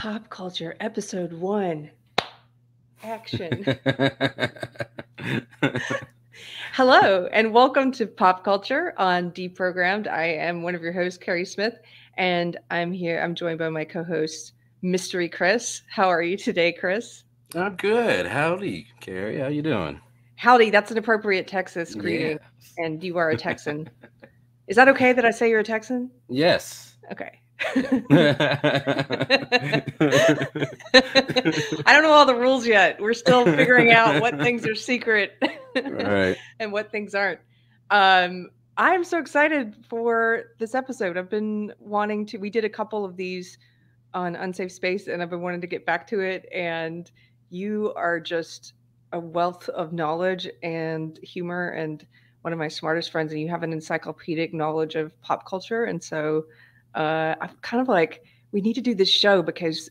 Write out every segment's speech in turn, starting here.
Pop Culture, Episode 1. Action. Hello, and welcome to Pop Culture on Deprogrammed. I am one of your hosts, Keri Smith, and I'm here. I'm joined by my co-host, Mystery Chris. How are you today, Chris? I'm good. Howdy, Keri. How you doing? Howdy, that's an appropriate Texas greeting, Yes. and you are a Texan. Is that okay that I say you're a Texan? Yes. Okay. Yeah. I don't know all the rules yet. We're still figuring out what things are secret Right. and what things aren't. I'm so excited for this episode. I've been wanting to, we did a couple of these on Unsafe Space and I've been wanting to get back to it. And you are just a wealth of knowledge and humor and one of my smartest friends. And you have an encyclopedic knowledge of pop culture. And so I'm kind of like, we need to do this show because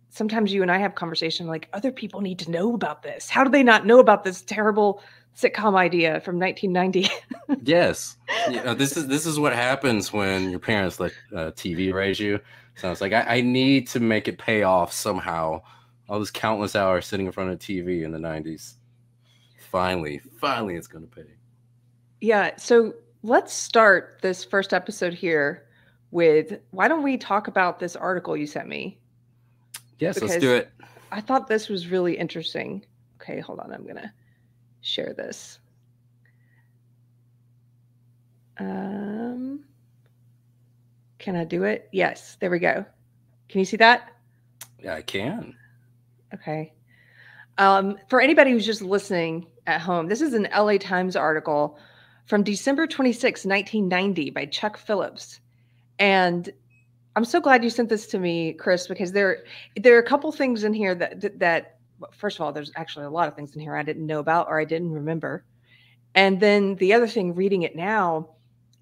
sometimes you and I have conversation like other people need to know about this. How do they not know about this terrible sitcom idea from 1990? Yes. This is what happens when your parents let TV raise you. So it's like I need to make it pay off somehow. All those countless hours sitting in front of TV in the 90s. Finally, it's going to pay. Yeah. So let's start this first episode here with why don't we talk about this article you sent me? Yes, let's do it. I thought this was really interesting. Okay, hold on. I'm going to share this. Can I do it? Yes, there we go. Can you see that? Yeah, I can. Okay. For anybody who's just listening at home, this is an LA Times article from December 26, 1990 by Chuck Phillips. And I'm so glad you sent this to me, Chris, because there are a couple things in here that first of all, there's actually a lot of things in here I didn't know about or I didn't remember. And then the other thing, reading it now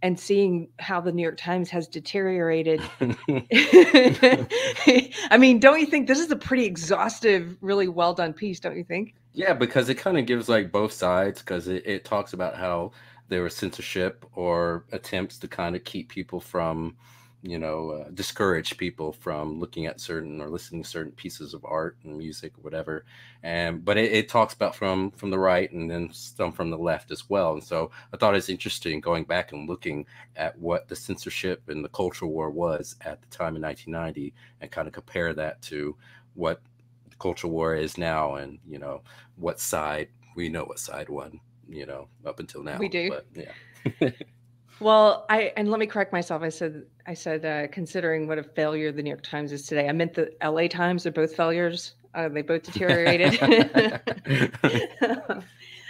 and seeing how the New York Times has deteriorated. I mean, don't you think this is a pretty exhaustive, really well done piece, don't you think? Yeah, because it kind of gives like both sides because it talks about how there was censorship or attempts to kind of keep people from, discourage people from looking at certain or listening to certain pieces of art and music or whatever. But it talks about from the right and then some from the left as well. And so I thought it's interesting going back and looking at what the censorship and the culture war was at the time in 1990 and kind of compare that to what culture war is now, and what side what side won, up until now. We do. But yeah. Well, and let me correct myself. I said considering what a failure the New York Times is today. I meant the LA Times are both failures. They both deteriorated.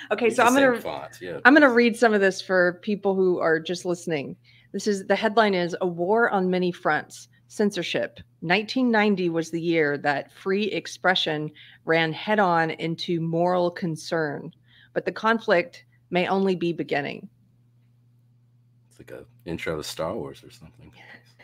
Okay, so I'm gonna read some of this for people who are just listening. The headline is "A War on Many Fronts: Censorship. 1990 was the year that free expression ran head-on into moral concern, but the conflict may only be beginning." It's like a intro to Star Wars or something.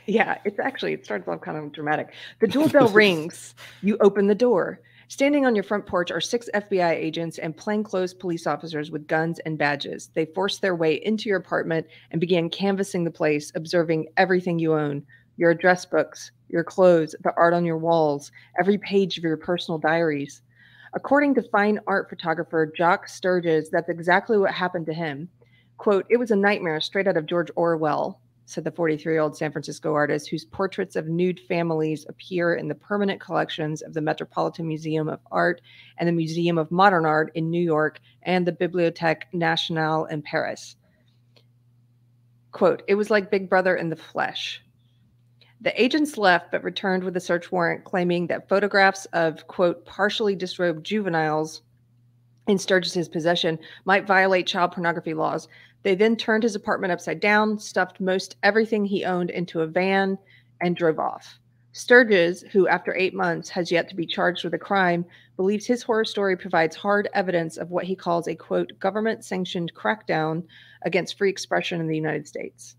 Yeah, it starts off kind of dramatic. The doorbell rings. You open the door. Standing on your front porch are 6 FBI agents and plainclothes police officers with guns and badges. They force their way into your apartment and begin canvassing the place, observing everything you own. Your address books, your clothes, the art on your walls, every page of your personal diaries. According to fine art photographer Jock Sturges, that's exactly what happened to him. Quote, "It was a nightmare straight out of George Orwell," said the 43-year-old San Francisco artist whose portraits of nude families appear in the permanent collections of the Metropolitan Museum of Art and the Museum of Modern Art in New York and the Bibliothèque Nationale in Paris. Quote, "It was like Big Brother in the flesh." The agents left but returned with a search warrant claiming that photographs of, quote, "partially disrobed juveniles" in Sturgis's possession might violate child pornography laws. They then turned his apartment upside down, stuffed most everything he owned into a van, and drove off. Sturgis, who after 8 months has yet to be charged with a crime, believes his horror story provides hard evidence of what he calls a, quote, "government-sanctioned crackdown against free expression in the United States."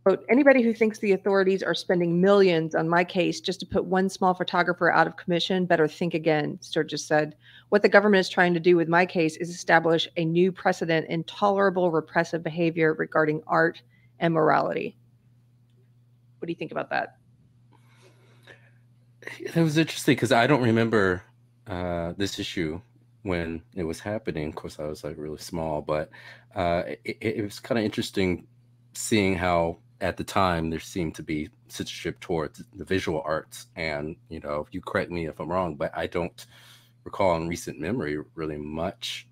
Quote, "Anybody who thinks the authorities are spending millions on my case just to put one small photographer out of commission better think again," Sturgis said. "What the government is trying to do with my case is establish a new precedent in tolerable repressive behavior regarding art and morality." What do you think about that? It was interesting because I don't remember this issue when it was happening. Of course, I was like really small, but it was kind of interesting seeing how at the time there seemed to be censorship towards the visual arts. And, you correct me if I'm wrong, but I don't recall in recent memory really much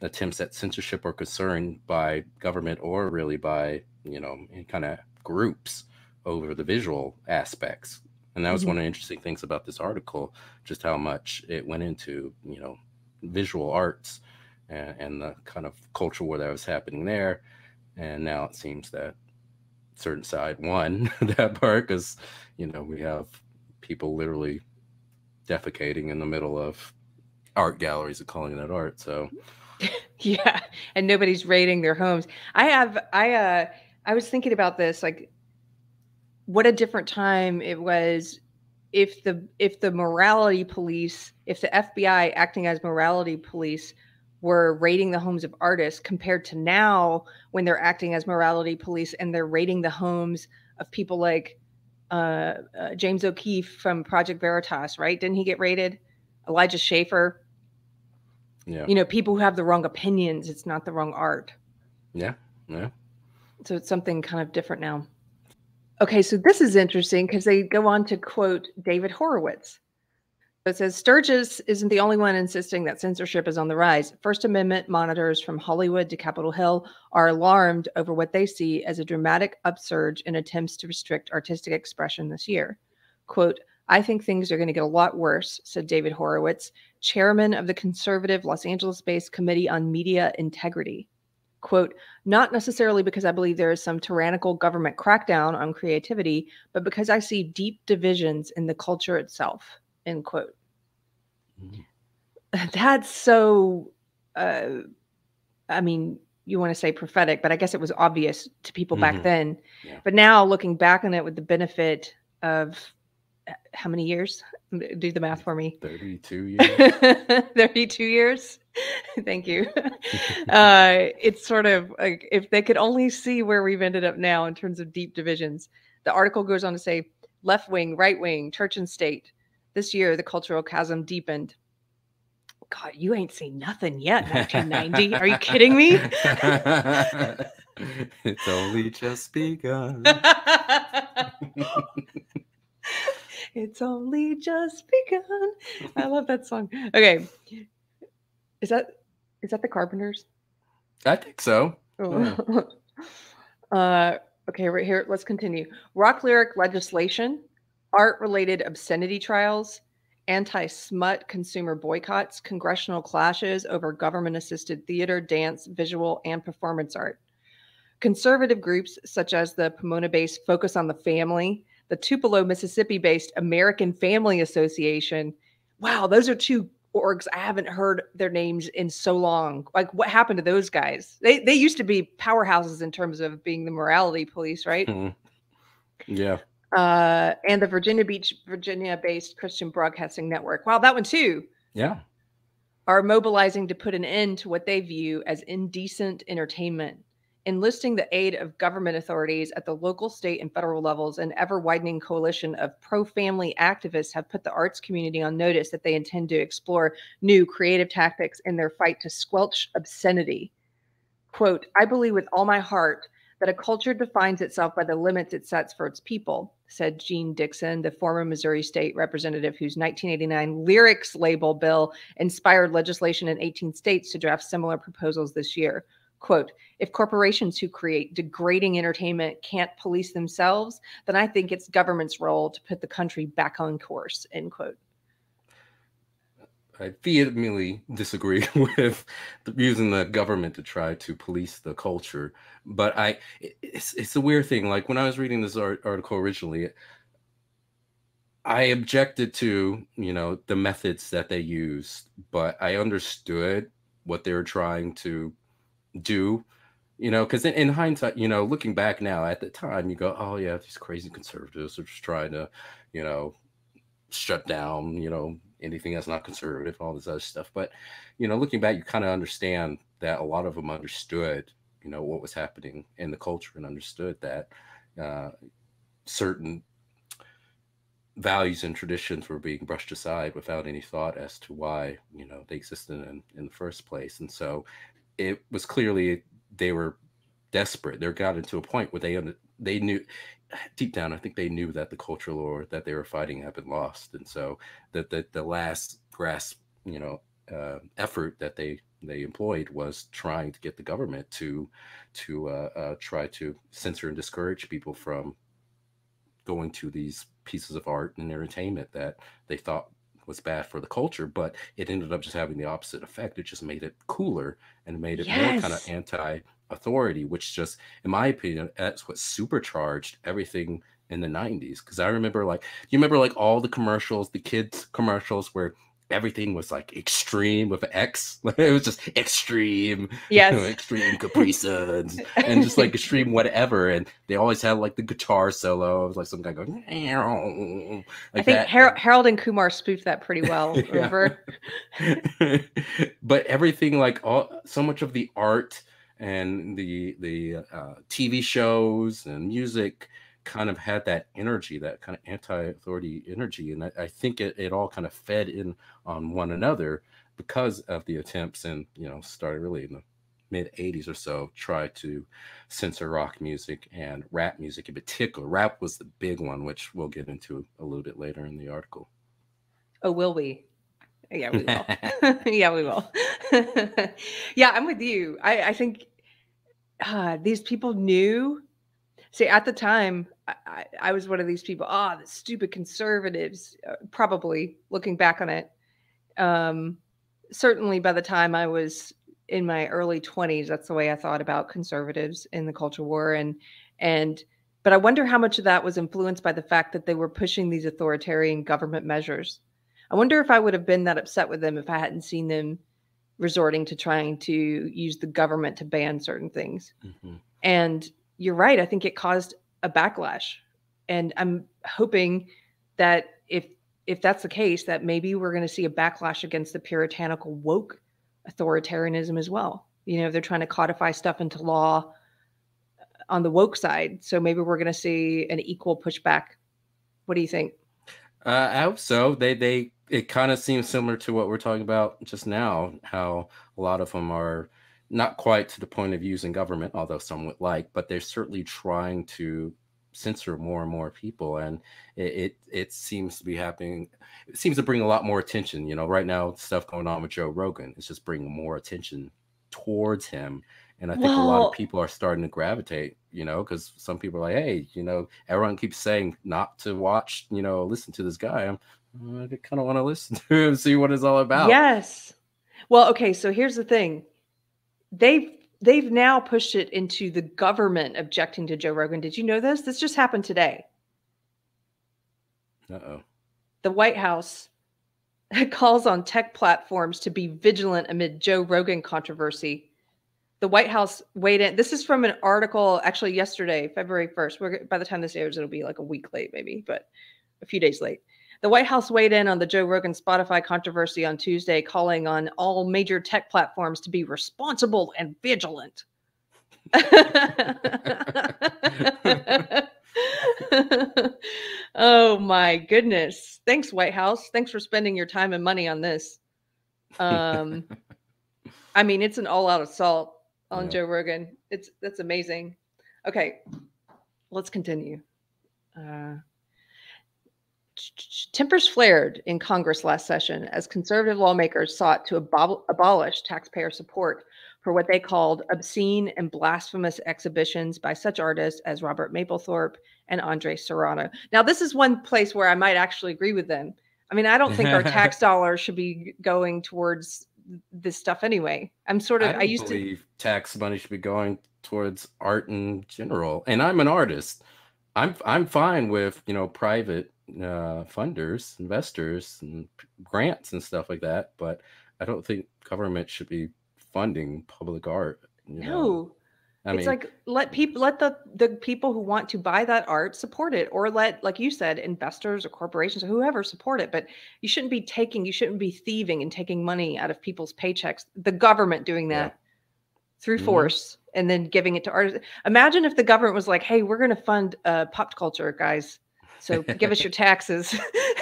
attempts at censorship or concern by government or really by, any kind of groups over the visual aspects. And that was one of the interesting things about this article, just how much it went into, visual arts and the kind of culture war that was happening there. And now it seems that certain side won that part because, we have people literally defecating in the middle of art galleries and calling that art. So Yeah, and nobody's raiding their homes. I was thinking about this, like, what a different time it was if the morality police, if the FBI acting as morality police were raiding the homes of artists compared to now when they're acting as morality police and they're raiding the homes of people like James O'Keefe from Project Veritas, right? Didn't he get raided? Elijah Schaffer. yeah, People who have the wrong opinions. It's not the wrong art. yeah, yeah. So it's something kind of different now. Okay, so this is interesting because they go on to quote David Horowitz. It says Sturgis isn't the only one insisting that censorship is on the rise. First Amendment monitors from Hollywood to Capitol Hill are alarmed over what they see as a dramatic upsurge in attempts to restrict artistic expression this year. Quote, I think things are going to get a lot worse, said David Horowitz, chairman of the conservative Los Angeles-based Committee on Media Integrity. Quote, not necessarily because I believe there is some tyrannical government crackdown on creativity, but because I see deep divisions in the culture itself, end quote. That's so, I mean, you want to say prophetic, but I guess it was obvious to people back then. Yeah. But now looking back on it with the benefit of how many years? Do the math for me. 32 years. 32 years. Thank you. It's sort of like if they could only see where we've ended up now in terms of deep divisions. The article goes on to say left wing, right wing, church and state. This year, the cultural chasm deepened. God, you ain't seen nothing yet, 1990. Are you kidding me? It's only just begun. It's only just begun. I love that song. Okay. Is that the Carpenters? I think so. Yeah. Okay, right here. Let's continue. Rock lyric legislation, art-related obscenity trials, anti-smut consumer boycotts, congressional clashes over government-assisted theater, dance, visual, and performance art. Conservative groups such as the Pomona-based Focus on the Family, the Tupelo, Mississippi-based American Family Association. Wow, those are two orgs I haven't heard their names in so long. Like, what happened to those guys? They used to be powerhouses in terms of being the morality police, right? Yeah. And the Virginia-based Christian Broadcasting Network. Wow, that one too. Yeah. Are mobilizing to put an end to what they view as indecent entertainment. Enlisting the aid of government authorities at the local, state, and federal levels, an ever-widening coalition of pro-family activists have put the arts community on notice that they intend to explore new creative tactics in their fight to squelch obscenity. Quote, I believe with all my heart that a culture defines itself by the limits it sets for its people, said Gene Dixon, the former Missouri state representative whose 1989 lyrics label bill inspired legislation in 18 states to draft similar proposals this year. Quote, if corporations who create degrading entertainment can't police themselves, then I think it's government's role to put the country back on course, end quote. I vehemently disagree with using the government to try to police the culture. But it's a weird thing. Like when I was reading this article originally, I objected to, the methods that they used, but I understood what they were trying to do, because in hindsight, looking back now at the time, you go, oh yeah, these crazy conservatives are just trying to, shut down, anything that's not conservative, all this other stuff. But, looking back, you kind of understand that a lot of them understood, what was happening in the culture and understood that certain values and traditions were being brushed aside without any thought as to why, they existed in the first place. And so it was clearly they were desperate. They got into a point where they knew deep down, I think they knew that the cultural war that they were fighting had been lost. And so that the last grasp, effort that they employed was trying to get the government to try to censor and discourage people from going to these pieces of art and entertainment that they thought was bad for the culture, but it ended up just having the opposite effect. It just made it cooler and made it more kind of Yes. anti-authority, which just, in my opinion, that's what supercharged everything in the 90s. Because I remember, like, you remember like all the commercials, the kids commercials where everything was like extreme with an X. It was just extreme, Yes. extreme Capri Suns and just like extreme whatever. And they always had like the guitar solo. It was like some guy going I like think that. And Harold and Kumar spoofed that pretty well. yeah. Remember? But everything, like so much of the art and the TV shows and music kind of had that energy, that kind of anti-authority energy. And I think it all kind of fed in on one another because of the attempts, and started really in the mid 80s or so, try to censor rock music and rap music in particular. Rap was the big one, which we'll get into a little bit later in the article. Oh, will we? Yeah, we will. Yeah, we will. Yeah, I'm with you. I think these people knew. See, at the time, I was one of these people. The stupid conservatives. Probably looking back on it, um, certainly by the time I was in my early 20s, that's the way I thought about conservatives in the culture war. And but I wonder how much of that was influenced by the fact that they were pushing these authoritarian government measures. I wonder if I would have been that upset with them if I hadn't seen them resorting to trying to use the government to ban certain things. Hmm. And you're right. I think it caused a backlash. And I'm hoping that if that's the case, that maybe we're going to see a backlash against the puritanical woke authoritarianism as well. They're trying to codify stuff into law on the woke side. So maybe we're going to see an equal pushback. What do you think? I hope so. It kind of seems similar to what we're talking about just now, how a lot of them are not quite to the point of using government, although some would like, but they're certainly trying to censor more and more people. And it seems to be happening. It seems to bring a lot more attention. Right now, stuff going on with Joe Rogan is just bringing more attention towards him. And I think a lot of Well, people are starting to gravitate, because some people are like, hey, everyone keeps saying not to watch, listen to this guy. I kind of want to listen to him, see what it's all about. yes. Well, okay, so here's the thing. They've now pushed it into the government objecting to Joe Rogan. Did you know this? This just happened today. Uh-oh. The White House calls on tech platforms to be vigilant amid Joe Rogan controversy. The White House weighed in. This is from an article actually yesterday, February 1st. By the time this airs, it'll be like a week late, maybe, but a few days late. The White House weighed in on the Joe Rogan Spotify controversy on Tuesday, calling on all major tech platforms to be responsible and vigilant. Oh my goodness. Thanks, White House. Thanks for spending your time and money on this. I mean, it's an all-out assault on Joe Rogan. That's amazing. Okay, let's continue. Tempers flared in Congress last session as conservative lawmakers sought to abolish taxpayer support for what they called obscene and blasphemous exhibitions by such artists as Robert Mapplethorpe and Andre Serrano. Now, this is one place where I might actually agree with them. I mean, I don't think our tax dollars should be going towards this stuff anyway. I don't believe tax money should be going towards art in general. And I'm an artist. I'm fine with, private funders, investors, and grants and stuff like that, but I don't think government should be funding public art. No. I It's mean, like let the people who want to buy that art support it, or let, like you said, investors or corporations or whoever support it. But you shouldn't be thieving and taking money out of people's paychecks. The government doing that through force and then giving it to artists. Imagine if the government was like, "Hey, we're going to fund pop culture, guys. So give us your taxes.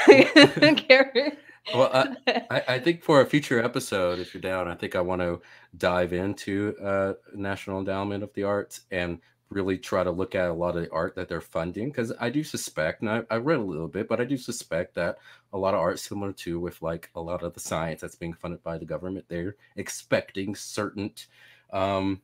Keri. Well, I think for a future episode, if you're down, I think I want to dive into National Endowment of the Arts and really try to look at a lot of the art that they're funding, because I do suspect, and I read a little bit, but I do suspect that a lot of art, similar to with like a lot of the science that's being funded by the government, they're expecting certain um,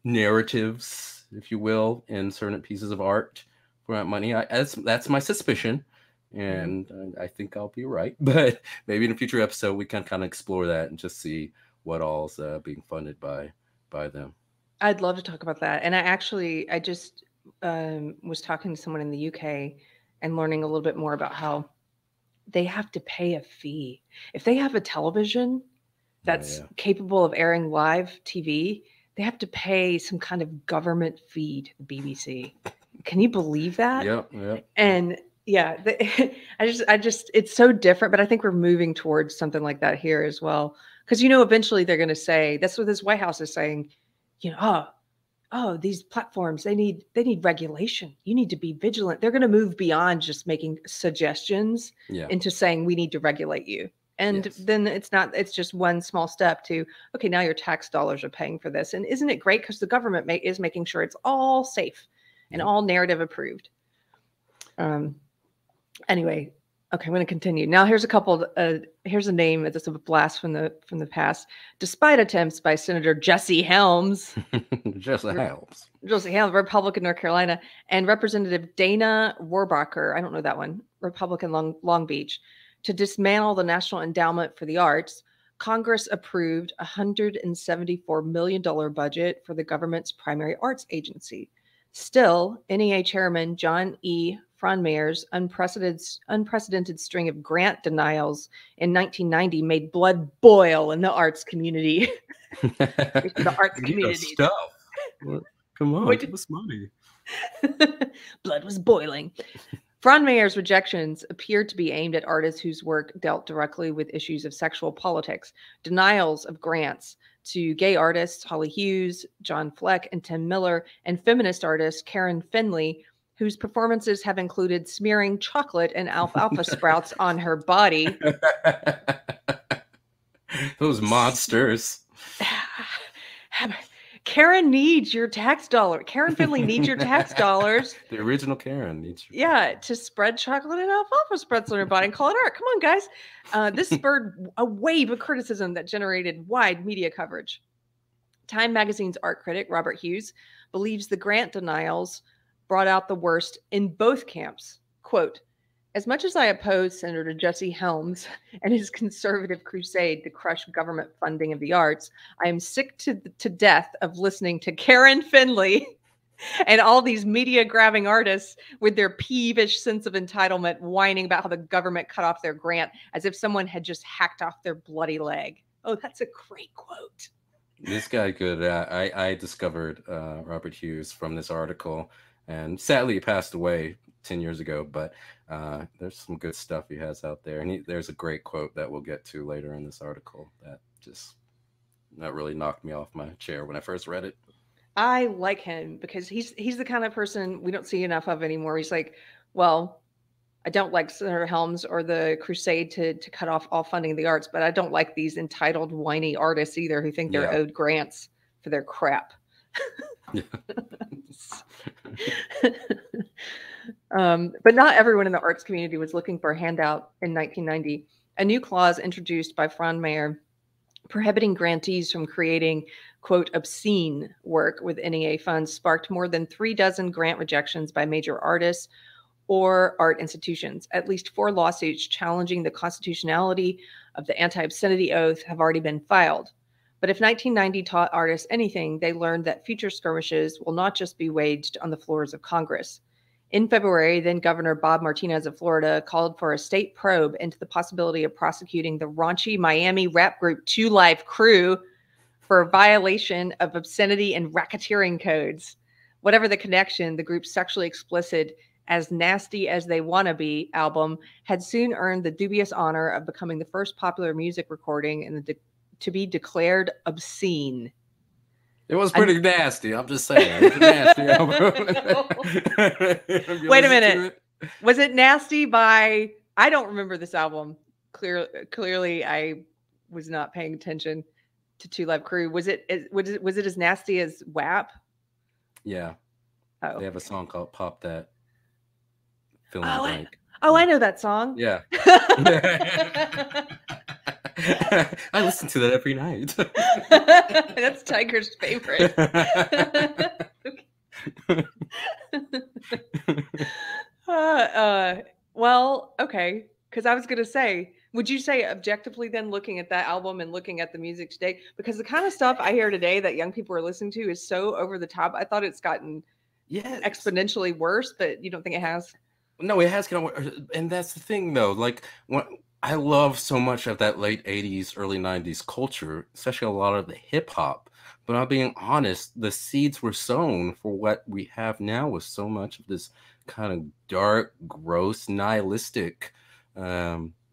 narratives, if you will, in certain pieces of art for that money. That's my suspicion. And I think I'll be right, but maybe in a future episode we can kind of explore that and just see what all's being funded by them. I'd love to talk about that. And I just was talking to someone in the UK and learning a little bit more about how they have to pay a fee if they have a television that's capable of airing live TV. They have to pay some kind of government fee to the BBC. Can you believe that? Yep. And yeah, I just, it's so different, but I think we're moving towards something like that here as well. Because, eventually they're going to say, that's what this White House is saying, these platforms, they need regulation. You need to be vigilant. They're going to move beyond just making suggestions into saying we need to regulate you. And then it's just one small step to, okay, now your tax dollars are paying for this. And isn't it great? Because the government is making sure it's all safe and all narrative approved. Anyway, okay, I'm going to continue. Now here's here's a name that's a blast from the past. Despite attempts by Senator Jesse Helms, Jesse Helms, Republican, North Carolina, and Representative Dana Rohrabacher, I don't know that one, Republican, Long Beach, to dismantle the National Endowment for the Arts, Congress approved a $174 million budget for the government's primary arts agency. Still, NEA Chairman John E. Fronmayer's unprecedented string of grant denials in 1990 made blood boil in the arts community. The arts community. Stuff. Come on, give us money. Blood was boiling. Fronmayer's rejections appeared to be aimed at artists whose work dealt directly with issues of sexual politics, denials of grants to gay artists Holly Hughes, John Fleck, and Tim Miller, and feminist artist Karen Finley, whose performances have included smearing chocolate and alfalfa sprouts on her body. Those monsters. Karen needs your tax dollar. Karen Finley needs your tax dollars. The original Karen needs your to spread chocolate and alfalfa sprouts on her body and call it art. Come on, guys. This spurred a wave of criticism that generated wide media coverage. Time magazine's art critic, Robert Hughes, believes the grant denials brought out the worst in both camps. Quote, as much as I oppose Senator Jesse Helms and his conservative crusade to crush government funding of the arts, I am sick to death of listening to Karen Finley and all these media-grabbing artists with their peevish sense of entitlement whining about how the government cut off their grant as if someone had just hacked off their bloody leg. Oh, that's a great quote. This guy could. I discovered Robert Hughes from this article, and sadly he passed away 10 years ago, but there's some good stuff he has out there. And there's a great quote that we'll get to later in this article that really knocked me off my chair when I first read it. I like him because he's the kind of person we don't see enough of anymore. He's like, well, I don't like Senator Helms or the crusade to cut off all funding of the arts, but I don't like these entitled, whiny artists either who think they're owed grants for their crap. But not everyone in the arts community was looking for a handout in 1990. A new clause introduced by Fronmayer prohibiting grantees from creating, quote, obscene work with NEA funds sparked more than 36 grant rejections by major artists or art institutions. At least 4 lawsuits challenging the constitutionality of the anti-obscenity oath have already been filed. But if 1990 taught artists anything, they learned that future skirmishes will not just be waged on the floors of Congress. In February, then Governor Bob Martinez of Florida called for a state probe into the possibility of prosecuting the raunchy Miami rap group 2 Live Crew for violation of obscenity and racketeering codes. Whatever the connection, the group's sexually explicit As Nasty as They Wanna Be album had soon earned the dubious honor of becoming the first popular music recording in to be declared obscene. It was pretty nasty. I'm just saying. It was a nasty album. Wait a minute. Was it Nasty by, I don't remember this album. Clearly I was not paying attention to Two Live Crew. Was it as nasty as WAP? Yeah. Oh. They have a song called Pop That. Fill in Oh, the blank. I know that song. Yeah. I listen to that every night. That's Tiger's favorite. Well, okay. Because I was going to say, would you say objectively then looking at that album and looking at the music today? Because the kind of stuff I hear today that young people are listening to is so over the top. I thought it's gotten exponentially worse, but you don't think it has? No, it has. And that's the thing, though. Like, I love so much of that late 80s, early 90s culture, especially a lot of the hip hop. But I'm being honest, the seeds were sown for what we have now with so much of this kind of dark, gross, nihilistic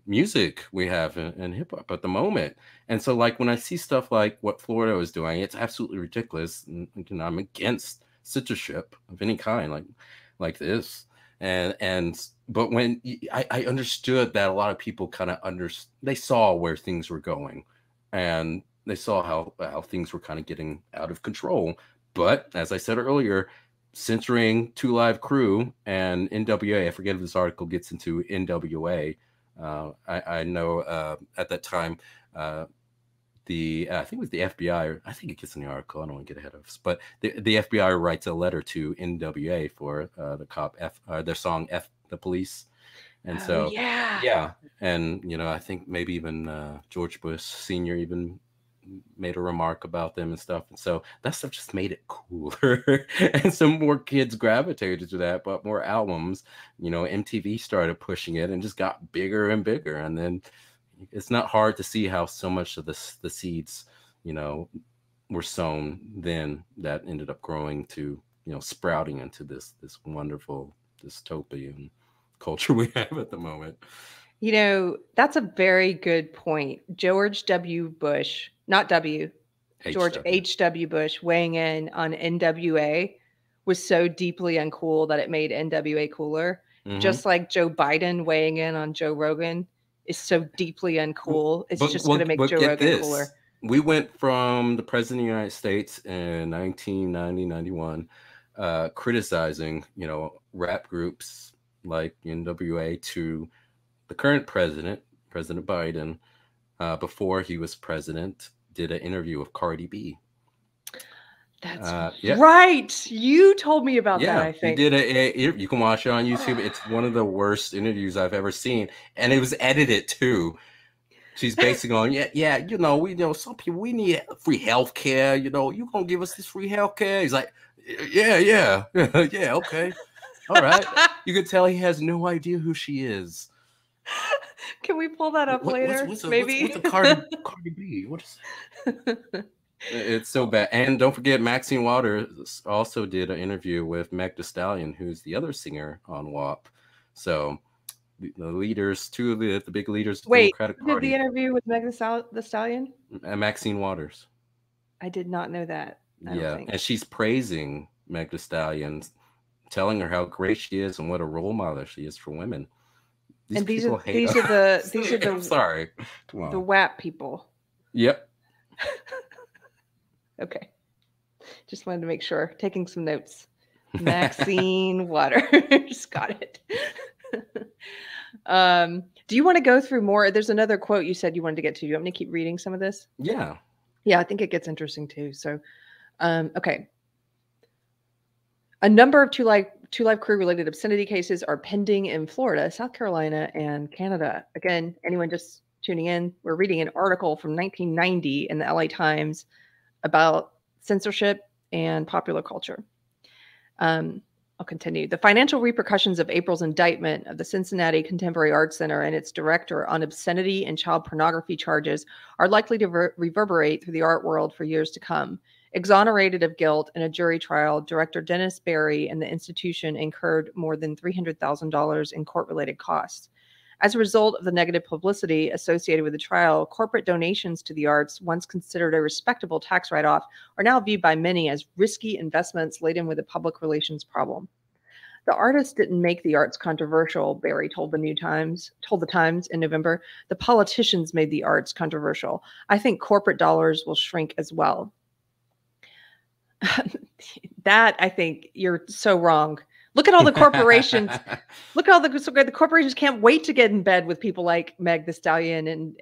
music we have in hip hop at the moment. And so, like, when I see stuff like what Florida was doing, it's absolutely ridiculous. And I'm against censorship of any kind, like this. But when I understood that a lot of people kind of they saw where things were going, and they saw how things were kind of getting out of control. But as I said earlier, censoring Two Live Crew and NWA, I forget if this article gets into NWA. I know at that time, I think it was the FBI. I think it gets in the article. I don't want to get ahead of us, but the FBI writes a letter to NWA for the cop their song "F the Police," and so yeah, and I think maybe even George Bush Sr. even made a remark about them and stuff, and so that stuff just made it cooler, and some more kids gravitated to that, but more albums. MTV started pushing it and just got bigger and bigger, and then it's not hard to see how so much of the seeds, were sown then that ended up growing to, sprouting into this wonderful dystopian culture we have at the moment. That's a very good point. George W. Bush, not W, George H.W. Bush weighing in on NWA was so deeply uncool that it made NWA cooler. Mm-hmm. Just like Joe Biden weighing in on Joe Rogan is so deeply uncool. It's just going to make Joe Rogan cooler. We went from the president of the United States in 1990-91 criticizing, rap groups like NWA to the current president, President Biden, before he was president, did an interview with Cardi B. That's right. You told me about that, I think. He did you can watch it on YouTube. It's one of the worst interviews I've ever seen. And it was edited too. She's basically going, we some people, we need free health care. You gonna give us this free health care? He's like, yeah, okay. All right. You could tell he has no idea who she is. Can we pull that up later? Maybe. What's a Cardi B? What is it? It's so bad. And don't forget, Maxine Waters also did an interview with Meg Thee Stallion, who's the other singer on WAP. So the leaders, two of the big leaders of the Democratic Party. Did the interview with Meg Thee Stallion? Maxine Waters. I did not know that. And she's praising Meg Thee Stallion, telling her how great she is and what a role model she is for women. These are the I'm sorry. The WAP people. Yep. Okay. Just wanted to make sure. Taking some notes. Maxine Waters. Got it. Do you want to go through more? There's another quote you said you wanted to get to. Do you want me to keep reading some of this? Yeah. Yeah, I think it gets interesting too. So, okay. A number of Two Live Crew related obscenity cases are pending in Florida, South Carolina, and Canada. Again, anyone just tuning in, we're reading an article from 1990 in the LA Times about censorship and popular culture. I'll continue. The financial repercussions of April's indictment of the Cincinnati Contemporary Arts Center and its director on obscenity and child pornography charges are likely to reverberate through the art world for years to come. Exonerated of guilt in a jury trial, director Dennis Barry and the institution incurred more than $300,000 in court-related costs. As a result of the negative publicity associated with the trial, corporate donations to the arts, once considered a respectable tax write-off, are now viewed by many as risky investments laden with a public relations problem. The artist didn't make the arts controversial, Barry told the Times in November. The politicians made the arts controversial. I think corporate dollars will shrink as well. That, I think you're so wrong. Look at all the corporations. Look at all the corporations can't wait to get in bed with people like Meg the Stallion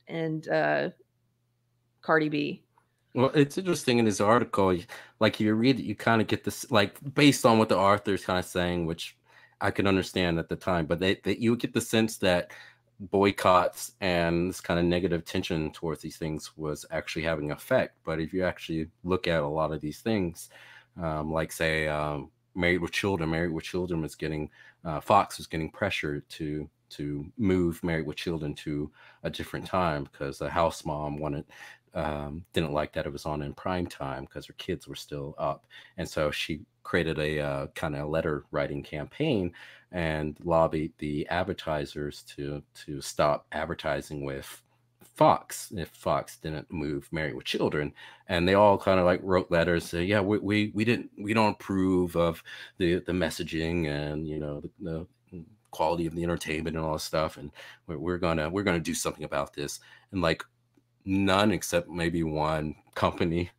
and Cardi B. Well, it's interesting in this article, like you read it, you kind of get this, like based on what the author's kind of saying, which I can understand at the time, but you get the sense that boycotts and this kind of negative tension towards these things was actually having effect. But if you actually look at a lot of these things, like say Married with Children was getting, Fox was getting pressured to move Married with Children to a different time because the house mom didn't like that it was on in prime time because her kids were still up. And so she created a kind of letter writing campaign and lobbied the advertisers to stop advertising with Fox if Fox didn't move Married with Children. And they all kind of like wrote letters saying, yeah, we don't approve of the messaging and, you know, the quality of the entertainment and all this stuff, and we're gonna do something about this. And like none except maybe one company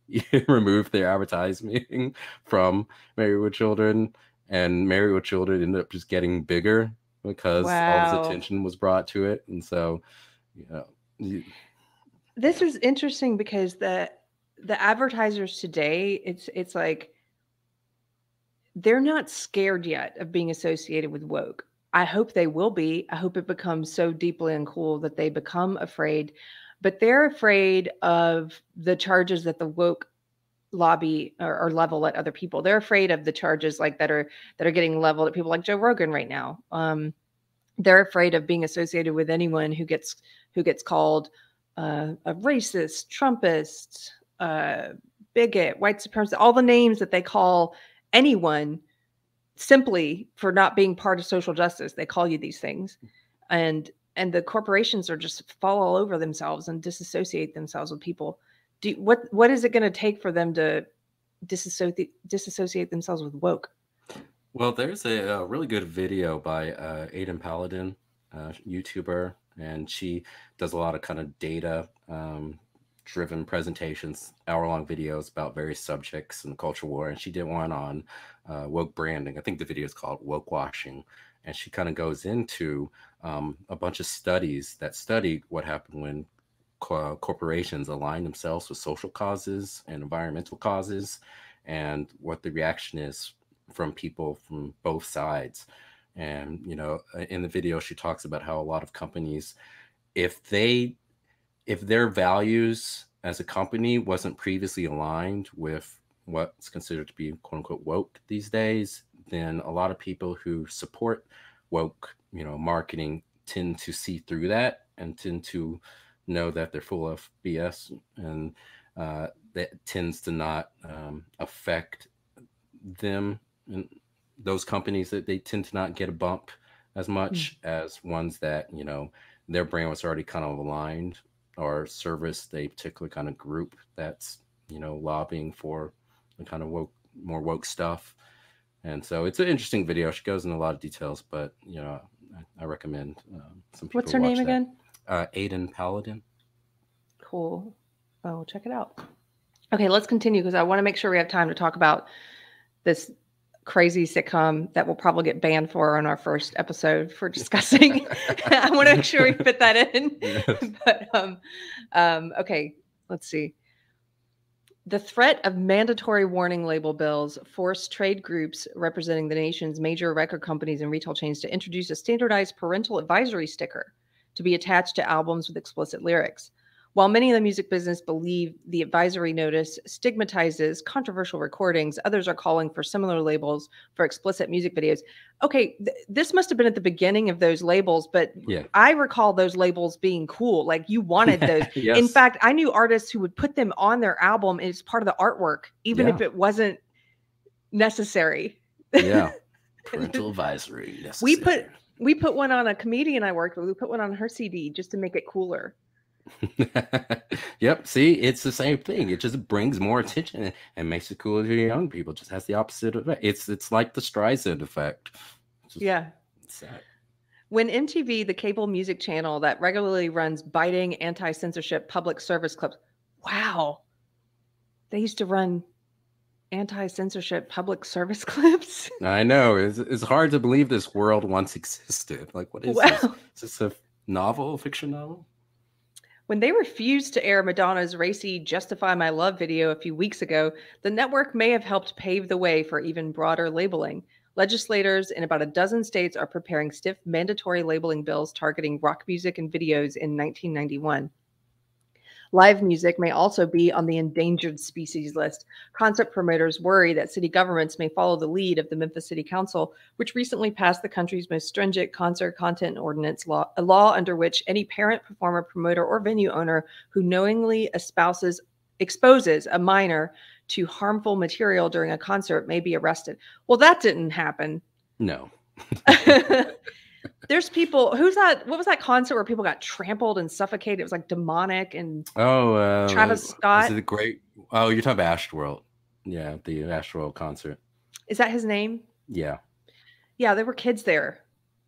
removed their advertising from Married with Children, and Married with Children ended up just getting bigger because all this attention was brought to it. And so, you know, this is interesting because the advertisers today, it's like they're not scared yet of being associated with woke. I hope they will be. I hope it becomes so deeply uncool that they become afraid. But they're afraid of the charges that the woke lobby or level at other people. They're afraid of the charges like that are getting leveled at people like Joe Rogan right now. They're afraid of being associated with anyone who gets called a racist, Trumpist, bigot, white supremacist, all the names that they call anyone simply for not being part of social justice. They call you these things. And the corporations are just fall all over themselves and disassociate themselves with people. What is it going to take for them to disassociate themselves with woke? Well, there's a really good video by Aiden Paladin, YouTuber, and she does a lot of kind of data driven presentations, hour-long videos about various subjects in the culture war. And she did one on woke branding. I think the video is called Woke Washing. And she kind of goes into a bunch of studies that study what happened when corporations align themselves with social causes and environmental causes, and what the reaction is from people from both sides. And, you know, in the video, she talks about how a lot of companies, if their values as a company wasn't previously aligned with what's considered to be quote unquote woke these days, then a lot of people who support woke, you know, marketing tend to see through that and tend to know that they're full of BS, and that tends to not affect them. And those companies, that they tend to not get a bump as much as ones that, you know, their brand was already kind of aligned or serviced a particular kind of group that's, you know, lobbying for the kind of more woke stuff. And so it's an interesting video. She goes into a lot of details, but, you know, I recommend some people. What's her name again? Aiden Paladin. Cool. Oh, check it out. Okay, let's continue because I want to make sure we have time to talk about this crazy sitcom that we'll probably get banned for on our first episode for discussing. I want to make sure we fit that in. Yes. But okay, let's see. The threat of mandatory warning label bills forced trade groups representing the nation's major record companies and retail chains to introduce a standardized parental advisory sticker to be attached to albums with explicit lyrics. While many in the music business believe the advisory notice stigmatizes controversial recordings, others are calling for similar labels for explicit music videos. Okay, this must have been at the beginning of those labels, but yeah. I recall those labels being cool. Like you wanted those. Yes. In fact, I knew artists who would put them on their album as part of the artwork, even if it wasn't necessary. Yeah, parental advisory necessary. We put one on a comedian I worked with. We put one on her CD just to make it cooler. Yep. See, it's the same thing. It just brings more attention and makes it cooler to young people. It just has the opposite effect. It's like the Streisand effect. It's just, Yeah. it's sad. When MTV, the cable music channel that regularly runs biting anti-censorship public service clips, wow, they used to run anti-censorship public service clips. I know. It's hard to believe this world once existed. Like, what is this? Wow. Is this a novel, a fiction novel? When they refused to air Madonna's racy Justify My Love video a few weeks ago, the network may have helped pave the way for even broader labeling. Legislators in about a dozen states are preparing stiff mandatory labeling bills targeting rock music and videos in 1991. Live music may also be on the endangered species list. Concert promoters worry that city governments may follow the lead of the Memphis City Council, which recently passed the country's most stringent concert content ordinance law, a law under which any parent, performer, promoter, or venue owner who knowingly exposes a minor to harmful material during a concert may be arrested. Well, that didn't happen. No. There's people, who's that? What was that concert where people got trampled and suffocated? It was like demonic and Travis Scott. Is it the great? Oh, you're talking about Astroworld. Yeah, the Astroworld concert. Is that his name? Yeah. Yeah, there were kids there,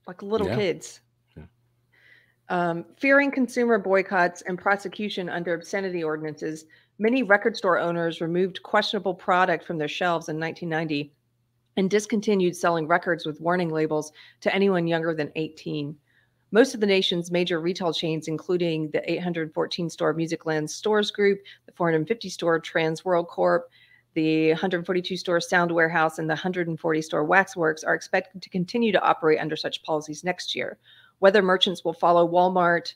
like little kids. Yeah. Fearing consumer boycotts and prosecution under obscenity ordinances, many record store owners removed questionable product from their shelves in 1990 and discontinued selling records with warning labels to anyone younger than 18. Most of the nation's major retail chains, including the 814-store Musicland Stores Group, the 450-store Trans World Corp., the 142-store Sound Warehouse, and the 140-store Waxworks, are expected to continue to operate under such policies next year. Whether merchants will follow Walmart,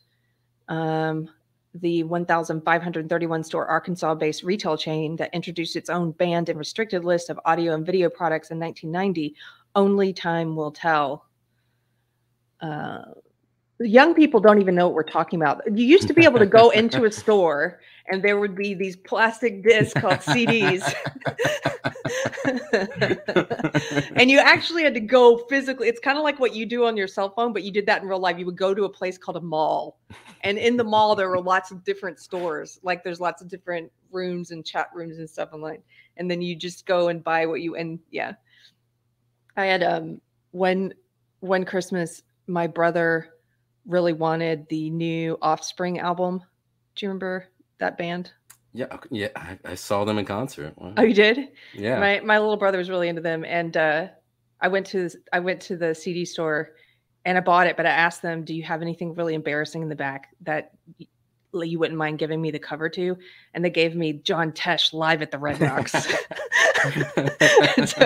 the 1,531-store Arkansas-based retail chain that introduced its own banned and restricted list of audio and video products in 1990, only time will tell. Young people don't even know what we're talking about. You used to be able to go into a store and there would be these plastic discs called CDs. And you actually had to go physically. It's kind of like what you do on your cell phone, but you did that in real life. You would go to a place called a mall. And in the mall, there were lots of different stores. Like there's lots of different rooms and chat rooms and stuff online. And then you just go and buy what you, and yeah. I had, one Christmas, my brother really wanted the new Offspring album. Do you remember that band? Yeah, I saw them in concert. Wow. Oh, you did? Yeah. My little brother was really into them, and I went to the CD store, and I bought it. But I asked them, "Do you have anything really embarrassing in the back that you wouldn't mind giving me the cover to?" And they gave me John Tesh Live at the Red Rocks. So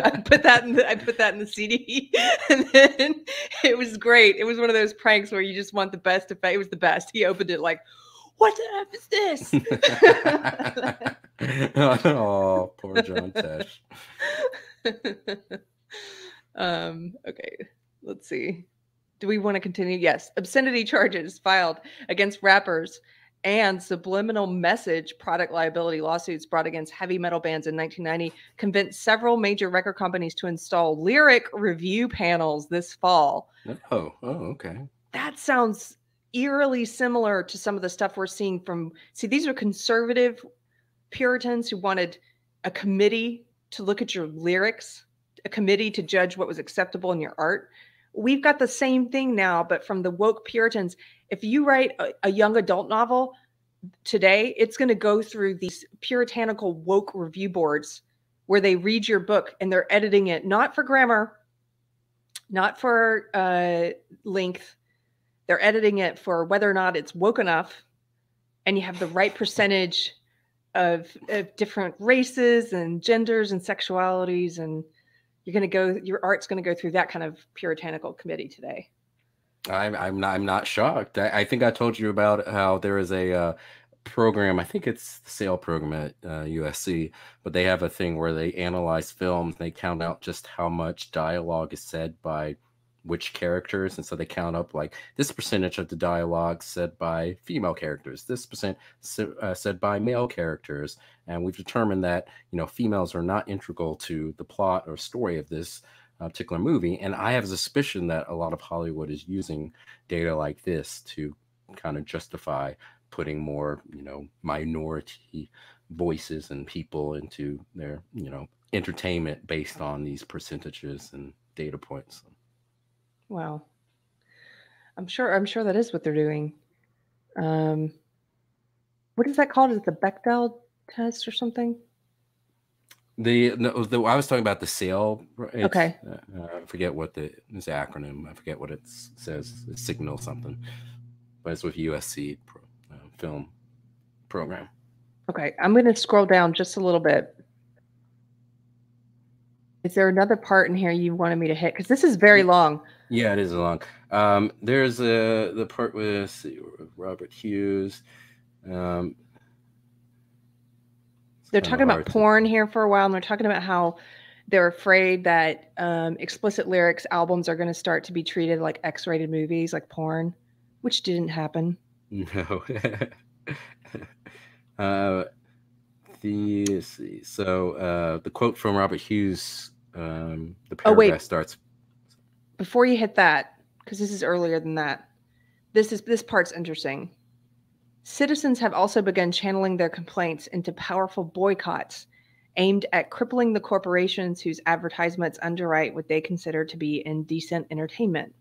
I put that in the CD, and then it was great. It was one of those pranks where you just want the best effect. It was the best. He opened it like, "What the F is this?" Oh, poor John Tesh. Okay, let's see. Do we want to continue? Yes. Obscenity charges filed against rappers and subliminal message product liability lawsuits brought against heavy metal bands in 1990 convinced several major record companies to install lyric review panels this fall. Oh, okay. That sounds eerily similar to some of the stuff we're seeing from, these are conservative Puritans who wanted a committee to look at your lyrics, a committee to judge what was acceptable in your art. We've got the same thing now, but from the woke Puritans. If you write a young adult novel today, it's going to go through these puritanical woke review boards where they read your book and they're editing it, not for grammar, not for length. They're editing it for whether or not it's woke enough and you have the right percentage of different races and genders and sexualities, and your art's going to go through that kind of puritanical committee today. I'm not shocked. I think I told you about how there is a program. I think it's the SAIL program at USC, but they have a thing where they analyze films. And they count out just how much dialogue is said by which characters, and so they count up like this percentage of the dialogue said by female characters, this percent said by male characters, and we've determined that females are not integral to the plot or story of this particular movie. And I have a suspicion that a lot of Hollywood is using data like this to kind of justify putting more, minority voices and people into their, entertainment based on these percentages and data points. Wow. I'm sure that is what they're doing. Um, what is that called? Is it the Bechdel test or something? I was talking about the sale. It's Okay. I forget what this acronym. I forget what it says. It's Signal something, but it's with USC film program. Okay. I'm going to scroll down just a little bit. Is there another part in here you wanted me to hit? Because this is very long. Yeah, it is long. There's the part with, let's see, Robert Hughes. They're talking about porn here for a while, and they're talking about how they're afraid that explicit lyrics albums are going to start to be treated like X-rated movies, like porn, which didn't happen. No. Let's see. So the quote from Robert Hughes, the paragraph starts. Before you hit that, because this is earlier than that, this part's interesting. Citizens have also begun channeling their complaints into powerful boycotts aimed at crippling the corporations whose advertisements underwrite what they consider to be indecent entertainment.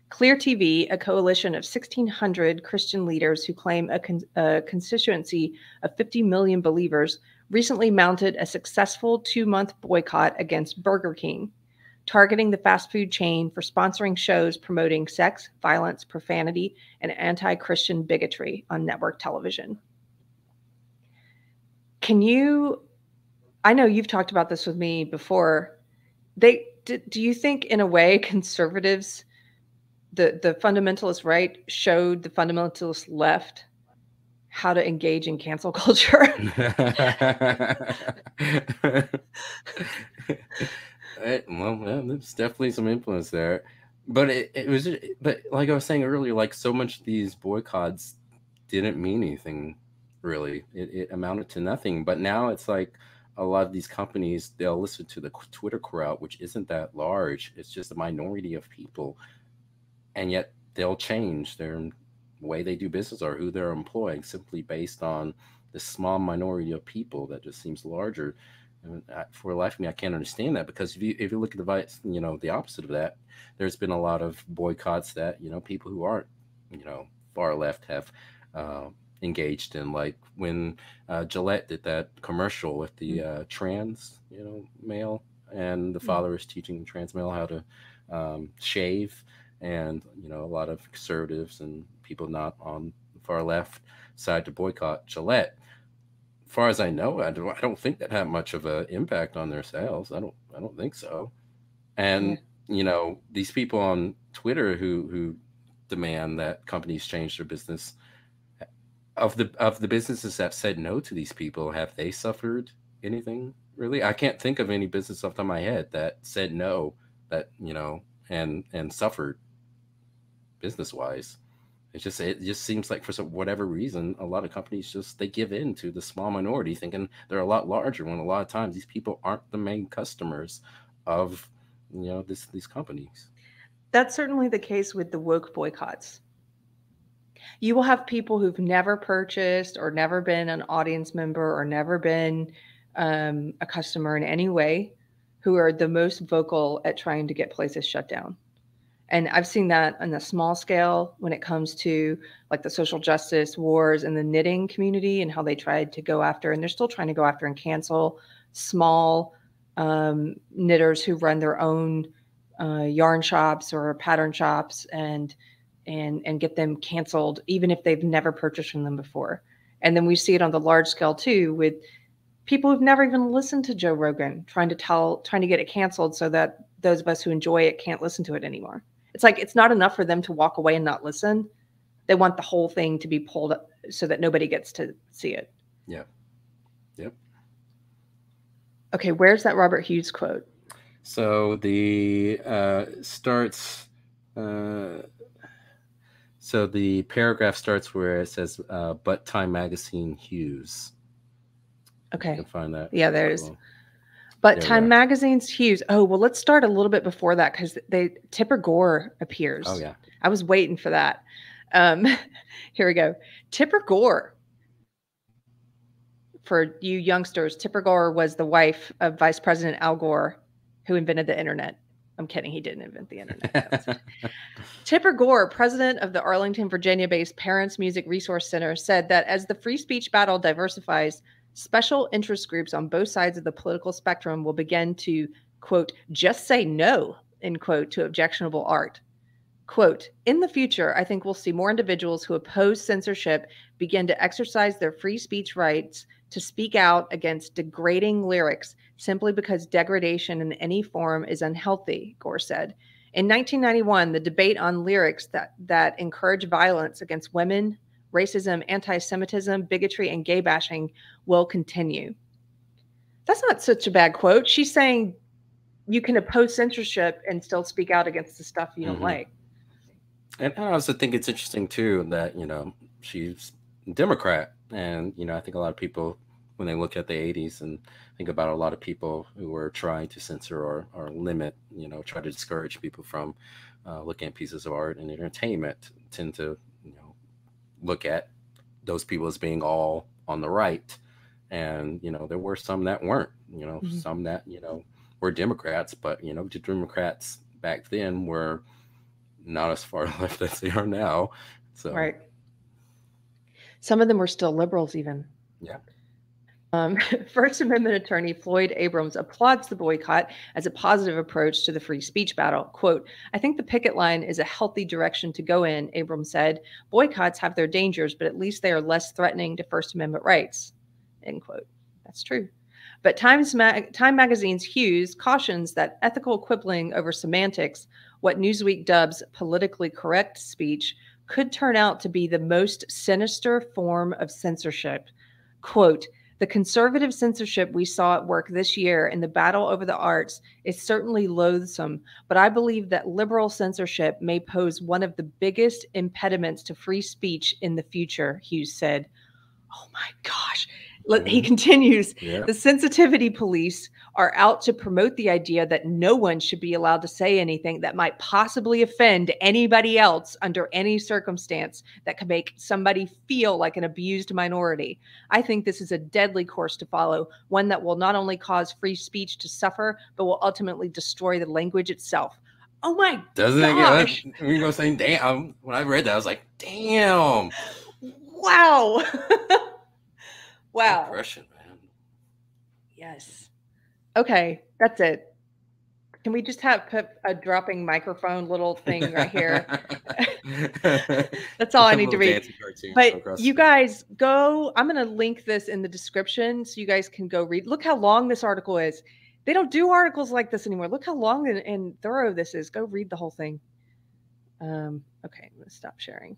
Clear TV, a coalition of 1,600 Christian leaders who claim a constituency of 50 million believers, recently mounted a successful 2-month boycott against Burger King, targeting the fast food chain for sponsoring shows promoting sex, violence, profanity, and anti-Christian bigotry on network television. I know you've talked about this with me before. Do you think, in a way, conservatives, the fundamentalist right, showed the fundamentalist left how to engage in cancel culture? Well, there's definitely some influence there, but but like I was saying earlier, like so much of these boycotts didn't mean anything really. It amounted to nothing. But now it's like a lot of these companies, they'll listen to the Twitter crowd, which isn't that large. It's just a minority of people, and yet they'll change their way they do business or who they're employing simply based on this small minority of people that just seems larger. And for the life of me, I can't understand that, because if you look at the opposite of that, there's been a lot of boycotts that people who aren't far left have engaged in, like when Gillette did that commercial with the trans male, and the father is teaching trans male how to shave, and a lot of conservatives and people not on the far left side to boycott Gillette. As far as I know, I don't think that had much of an impact on their sales. I don't think so. And these people on Twitter who demand that companies change their business, of the businesses that said no to these people, have they suffered anything really? I can't think of any business off the top of my head that said no, that and suffered business wise. It just seems like for whatever reason, a lot of companies they give in to the small minority, thinking they're a lot larger, when a lot of times these people aren't the main customers of these companies. That's certainly the case with the woke boycotts. You will have people who've never purchased or never been an audience member or never been a customer in any way, who are the most vocal at trying to get places shut down. And I've seen that on a small scale when it comes to like the social justice wars in the knitting community, and how they tried to go after, and they're still trying to go after and cancel small knitters who run their own yarn shops or pattern shops, and get them canceled, even if they've never purchased from them before. And then we see it on the large scale too, with people who've never even listened to Joe Rogan trying to get it canceled, so that those of us who enjoy it can't listen to it anymore. It's like, it's not enough for them to walk away and not listen. They want the whole thing to be pulled up so that nobody gets to see it. Yeah. Yep. Okay, where's that Robert Hughes quote? So the starts. So the paragraph starts where it says, "But Time Magazine Hughes." Okay, you can find that. Yeah, there's. Well. But Time Magazine's Hughes. Oh, well, let's start a little bit before that, because Tipper Gore appears. Oh, yeah. I was waiting for that. Um, here we go. Tipper Gore. For you youngsters, Tipper Gore was the wife of Vice President Al Gore, who invented the internet. I'm kidding. He didn't invent the internet. Tipper Gore, president of the Arlington, Virginia-based Parents Music Resource Center, said that as the free speech battle diversifies, special interest groups on both sides of the political spectrum will begin to, quote, just say no, end quote, to objectionable art. Quote, in the future, I think we'll see more individuals who oppose censorship begin to exercise their free speech rights to speak out against degrading lyrics simply because degradation in any form is unhealthy, Gore said. In 1991, the debate on lyrics that encourage violence against women, racism, anti-Semitism, bigotry, and gay bashing will continue. That's not such a bad quote. She's saying you can oppose censorship and still speak out against the stuff you don't like. And I also think it's interesting too that, you know, she's a Democrat, and, you know, I think a lot of people, when they look at the 80s and think about a lot of people who were trying to censor or limit, you know, try to discourage people from looking at pieces of art and entertainment, tend to, you know, look at those people as being all on the right. And, you know, there were some that weren't, you know, some that, you know, were Democrats, but, you know, the Democrats back then were not as far left as they are now. So right. Some of them were still liberals even. Yeah. First Amendment attorney Floyd Abrams applauds the boycott as a positive approach to the free speech battle. Quote, I think the picket line is a healthy direction to go in, Abrams said. Boycotts have their dangers, but at least they are less threatening to First Amendment rights. End quote. That's true. But Time Magazine's Hughes cautions that ethical quibbling over semantics, what Newsweek dubs politically correct speech, could turn out to be the most sinister form of censorship. Quote, the conservative censorship we saw at work this year in the battle over the arts is certainly loathsome, but I believe that liberal censorship may pose one of the biggest impediments to free speech in the future, Hughes said. Oh my gosh. He continues, the sensitivity police are out to promote the idea that no one should be allowed to say anything that might possibly offend anybody else under any circumstance that could make somebody feel like an abused minority. I think this is a deadly course to follow, one that will not only cause free speech to suffer, but will ultimately destroy the language itself. Oh my gosh. You know, saying, damn. When I read that, I was like, damn. Wow. Wow. Impression, man. Yes. Okay, that's it. Can we just put a dropping microphone little thing right here? That's all I need to read. But you guys go, I'm going to link this in the description so you guys can go read. Look how long this article is. They don't do articles like this anymore. Look how long and thorough this is. Go read the whole thing. Okay, I'm going to stop sharing.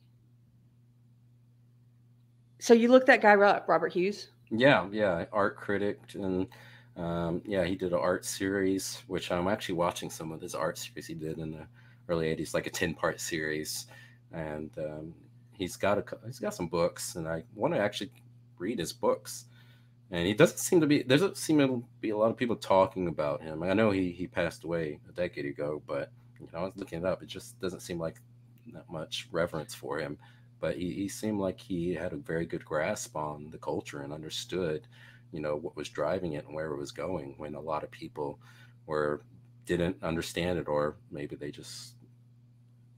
So you looked that guy up, Robert Hughes? Yeah, art critic, and he did an art series, which I'm actually watching some of his art series he did in the early 80s, like a 10-part series, and he's got some books, and I want to actually read his books. And there doesn't seem to be a lot of people talking about him. I know he passed away a decade ago, but, you know, I was looking it up. It just doesn't seem like that much reverence for him. But he seemed like he had a very good grasp on the culture and understood, you know, what was driving it and where it was going, when a lot of people didn't understand it, or maybe they just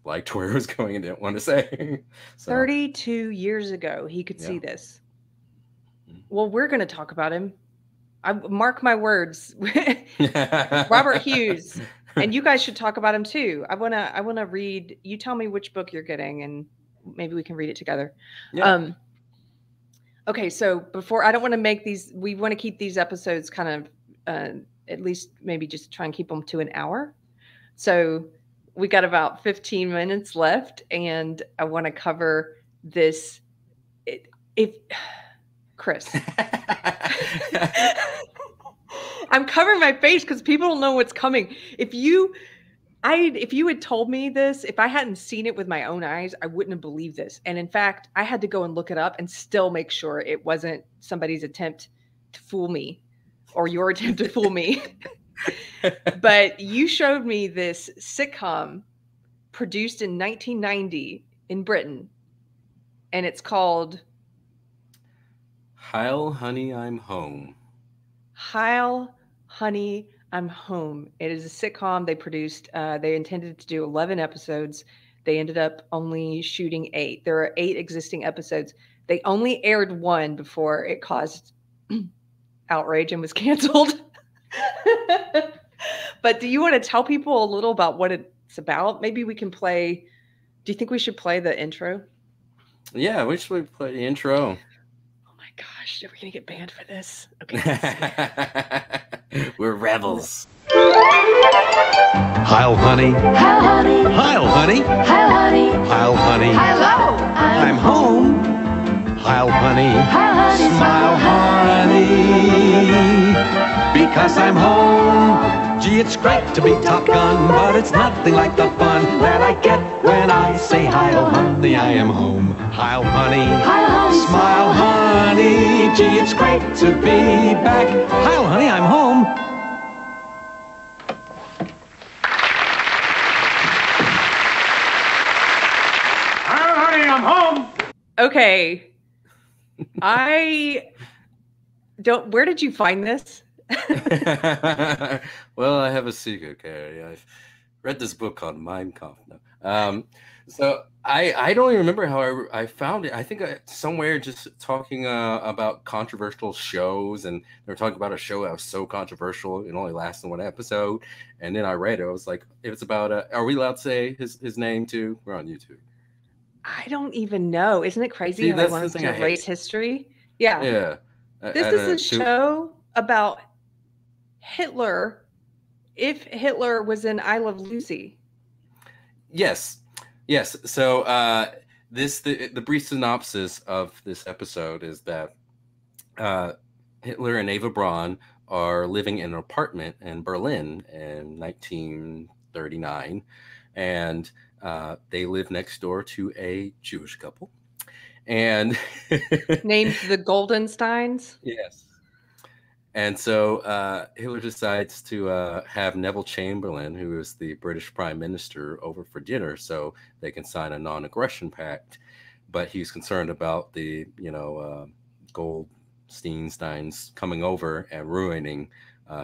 liked where it was going and didn't want to say. So, 32 years ago, he could see this. Well, we're going to talk about him. I mark my words. Robert Hughes. And you guys should talk about him too. I want to read. You tell me which book you're getting, and maybe we can read it together. Yeah. Okay, so I don't want to make these, we want to keep these episodes kind of, at least maybe just try and keep them to an hour. So we got about 15 minutes left, and I want to cover this. Chris. I'm covering my face because people don't know what's coming. If you had told me this, if I hadn't seen it with my own eyes, I wouldn't have believed this. And in fact, I had to go and look it up and still make sure it wasn't somebody's attempt to fool me or your attempt to fool me. But you showed me this sitcom produced in 1990 in Britain and it's called Heil Honey I'm Home. Heil Honey I'm Home. It is a sitcom they produced. They intended to do 11 episodes. They ended up only shooting 8. There are 8 existing episodes. They only aired one before it caused outrage and was canceled. But do you want to tell people a little about what it's about? Maybe we can play. Do you think we should play the intro? Yeah, we should play the intro. Oh my gosh, are we going to get banned for this? Okay. We're rebels. Heil Honey. Heil Honey. Heil Honey. Heil Honey. Heil Honey. Hello. I'm home. Heil Honey. Heil Honey. Smile honey. Because I'm home. Gee, it's great to be Top Gun, but it's nothing like the fun that I get when I say Heil Honey, I am home. Heil Honey. Heil Honey. Smile honey. Gee, it's great to be back. Heil Honey, I'm home. Heil Honey, I'm home. Okay. Where did you find this? Well, I have a secret, Keri. I've read this book called Mein Kampf. So I don't even remember how I found it. I think somewhere just talking about controversial shows, and they were talking about a show that was so controversial it only lasted one episode. And then I read it. I was like, it's about are we allowed to say his name too? We're on YouTube. I don't even know. Isn't it crazy See, how they that's want the us thing to I hate. erase history? Yeah. Yeah. This is a show about Hitler. If Hitler was in I Love Lucy. Yes. So the brief synopsis of this episode is that Hitler and Eva Braun are living in an apartment in Berlin in 1939, and they live next door to a Jewish couple, and Named the Goldensteins. yes. And so Hitler decides to have Neville Chamberlain, who is the British Prime Minister, over for dinner so they can sign a non-aggression pact. But he's concerned about the, Goldsteins coming over and ruining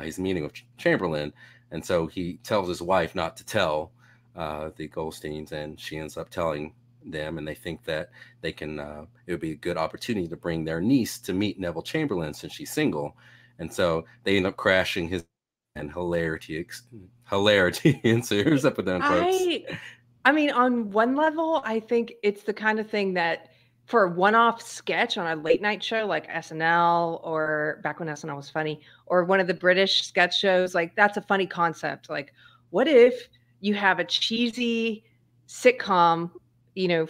his meeting with Chamberlain. And so he tells his wife not to tell the Goldsteins, and she ends up telling them, and they think that they can, it would be a good opportunity to bring their niece to meet Neville Chamberlain since she's single. And so they end up crashing his, and hilarity ensues up and down, folks. I mean, on one level, I think it's the kind of thing that for a one-off sketch on a late night show like SNL, or back when SNL was funny, or one of the British sketch shows, like that's a funny concept. Like, what if you have a cheesy sitcom,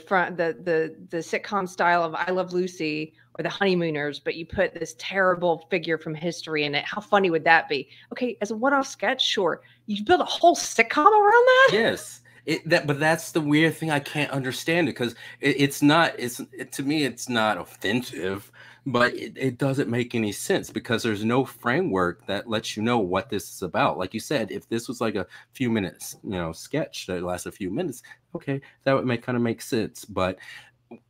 from the sitcom style of I Love Lucy or The Honeymooners, but you put this terrible figure from history in it? How funny would that be? Okay, as a one-off sketch, sure. You build a whole sitcom around that? Yes. But that's the weird thing. I can't understand it because to me, it's not offensive, but it doesn't make any sense because there's no framework that lets you know what this is about. Like you said, if this was like a few minutes, sketch that lasts a few minutes, okay, that would kind of make sense. But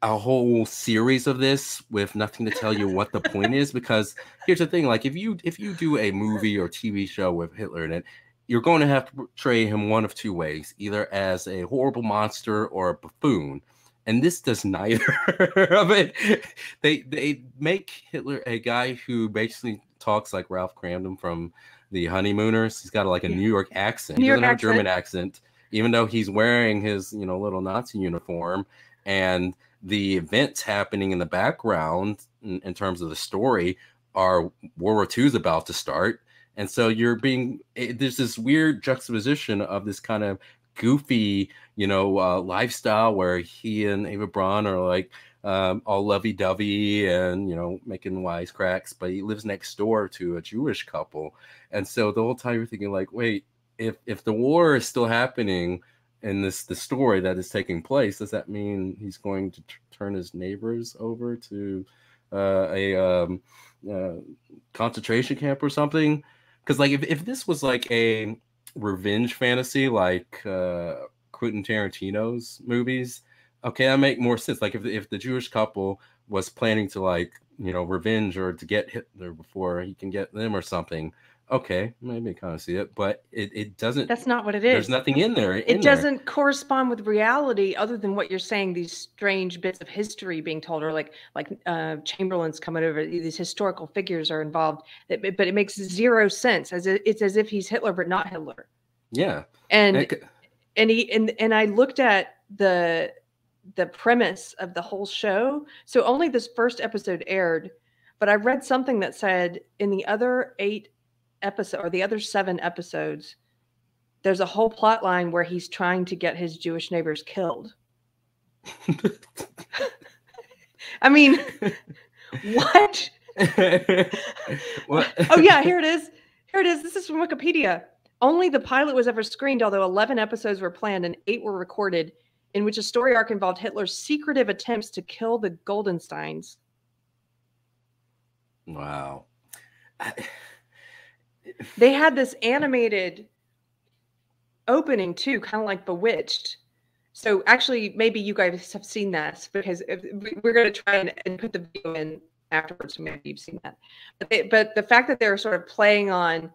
a whole series of this with nothing to tell you what the point is, because here's the thing: like if you do a movie or TV show with Hitler in it, you're going to have to portray him one of two ways, either as a horrible monster or a buffoon. And this does neither of it. They make Hitler a guy who basically talks like Ralph Cramden from The Honeymooners. He's got a New York accent. He doesn't have a German accent, even though he's wearing his, little Nazi uniform. And the events happening in the background in terms of the story are World War II is about to start. And so there's this weird juxtaposition of this kind of goofy, lifestyle where he and Eva Braun are like all lovey-dovey and, making wisecracks, but he lives next door to a Jewish couple. And so the whole time you're thinking like, wait, if the war is still happening in the story that is taking place, does that mean he's going to turn his neighbors over to a concentration camp or something? Because if this was like a revenge fantasy like Quentin Tarantino's movies, okay, that make more sense. Like if the Jewish couple was planning to like, revenge or to get Hitler before he can get them or something, okay, maybe kind of see it, but it doesn't. That's not what it There's is. nothing in there. It doesn't correspond with reality other than what you're saying, these strange bits of history being told, or like Chamberlain's coming over, these historical figures are involved, but it makes zero sense. It's as if he's Hitler but not Hitler. Yeah. And I looked at the premise of the whole show. So only this first episode aired, but I read something that said in the other 8 episodes, or the other 7 episodes, there's a whole plot line where he's trying to get his Jewish neighbors killed. I mean, what? What? Oh yeah, here it is. This is from Wikipedia. Only the pilot was ever screened, although 11 episodes were planned and 8 were recorded, in which a story arc involved Hitler's secretive attempts to kill the Goldensteins. Wow. They had this animated opening too, kind of like Bewitched. So actually, maybe you guys have seen that, because we're going to try and put the video in afterwards. Maybe you've seen that. But the fact that they were sort of playing on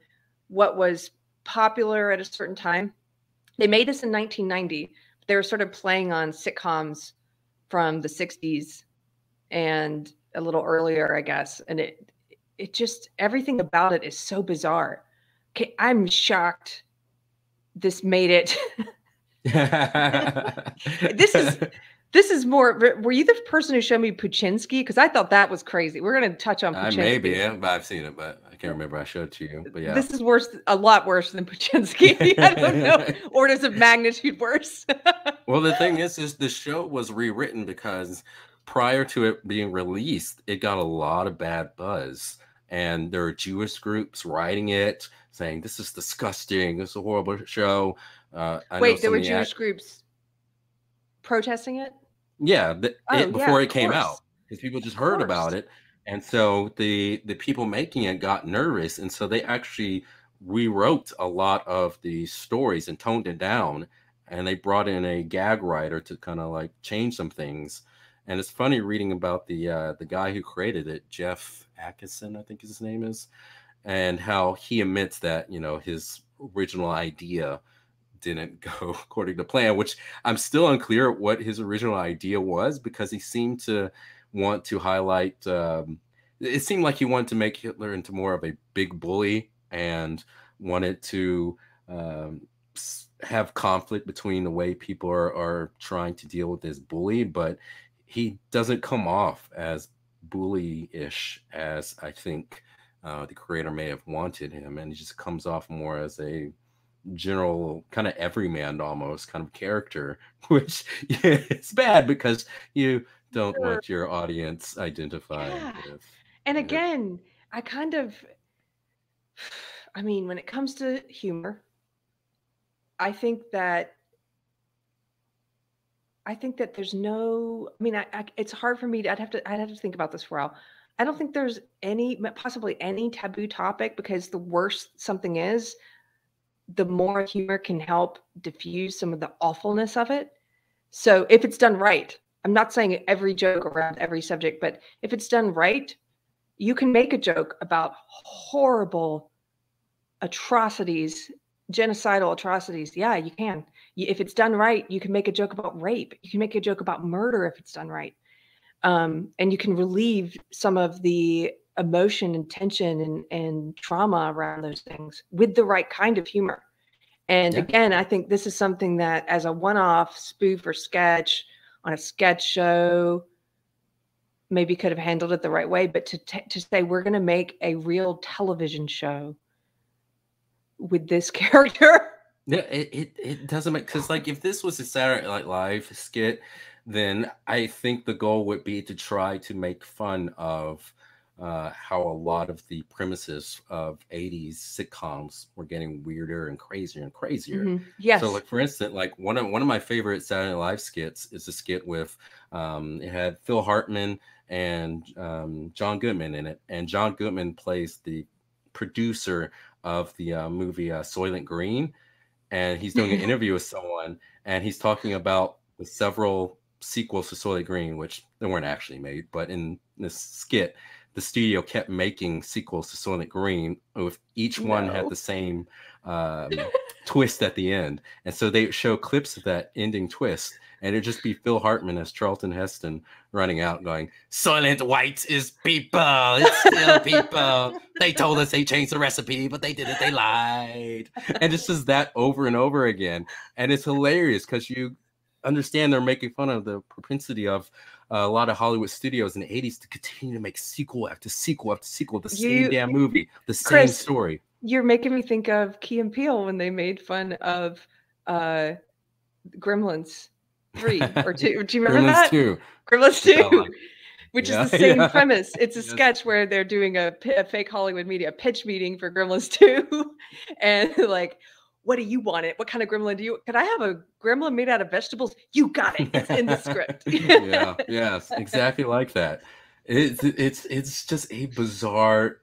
what was popular at a certain time. They made this in 1990. They were sort of playing on sitcoms from the 60s and a little earlier, I guess. And it just, everything about it is so bizarre. Okay, I'm shocked this made it. This is more. Were you the person who showed me Puchinsky? Because I thought that was crazy. We're going to touch on Puchinsky. Maybe, yeah, but I've seen it, but I can't remember. I showed it to you, but yeah. This is worse, a lot worse than Puchinsky. I don't know, orders of magnitude worse. Well, the thing is the show was rewritten because prior to it being released, it got a lot of bad buzz, and there are Jewish groups writing it, saying this is disgusting, this is a horrible show. Wait, there were Jewish groups protesting it? Yeah, before it came out, because people just heard about it, and so the people making it got nervous, and so they actually rewrote a lot of the stories and toned it down, and they brought in a gag writer to kind of like change some things. And it's funny reading about the guy who created it, Jeff Atkinson, I think his name is, and how he admits that his original idea didn't go according to plan, which I'm still unclear what his original idea was, because he seemed to want to highlight, it seemed like he wanted to make Hitler into more of a big bully and wanted to have conflict between the way people are trying to deal with this bully, but he doesn't come off as bully-ish as I think the creator may have wanted him, and he just comes off more as a general kind of everyman almost kind of character, which it's bad because you don't want your audience identifying with. And again, I mean, when it comes to humor, I think that there's no, I mean, it's hard for me to, I'd have to think about this for a while. I don't think there's possibly any taboo topic, because the worse something is, the more humor can help diffuse some of the awfulness of it. So if it's done right, I'm not saying every joke around every subject, but if it's done right, you can make a joke about horrible atrocities, genocidal atrocities. Yeah, you can. If it's done right, you can make a joke about rape. You can make a joke about murder if it's done right. And you can relieve some of the emotion and tension and trauma around those things with the right kind of humor. And again, I think this is something that, as a one-off spoof or sketch on a sketch show, maybe could have handled it the right way. But to say we're going to make a real television show with this character, yeah, it doesn't make, because like if this was a Saturday Night Live skit, then I think the goal would be to try to make fun of how a lot of the premises of 80s sitcoms were getting weirder and crazier and crazier. Mm-hmm. Yes. So like, for instance, like one of my favorite Saturday Night Live skits is a skit with it had Phil Hartman and John Goodman in it, and John Goodman plays the producer of the movie Soylent Green, and he's doing an interview with someone, and he's talking about the several sequels to Soylent Green, which they weren't actually made, but in this skit, the studio kept making sequels to Soylent Green, with each one had the same twist at the end. And so they show clips of that ending twist, and it'd just be Phil Hartman as Charlton Heston running out going, "Soylent White is people. It's still people. They told us they changed the recipe, but they didn't. They lied." And it's just that over and over again. And it's hilarious because you understand they're making fun of the propensity of a lot of Hollywood studios in the 80s to continue to make sequel after sequel after sequel, the same damn movie, the same story. You're making me think of Key and Peele when they made fun of Gremlins 3 or 2. Do you remember that? 2. Gremlins 2, which is the same premise. It's a sketch where they're doing a fake Hollywood media pitch meeting for Gremlins 2. And like, what do you want it? What kind of gremlin do you? Could I have a gremlin made out of vegetables? You got it. It's in the script. Yes, exactly like that. It's just a bizarre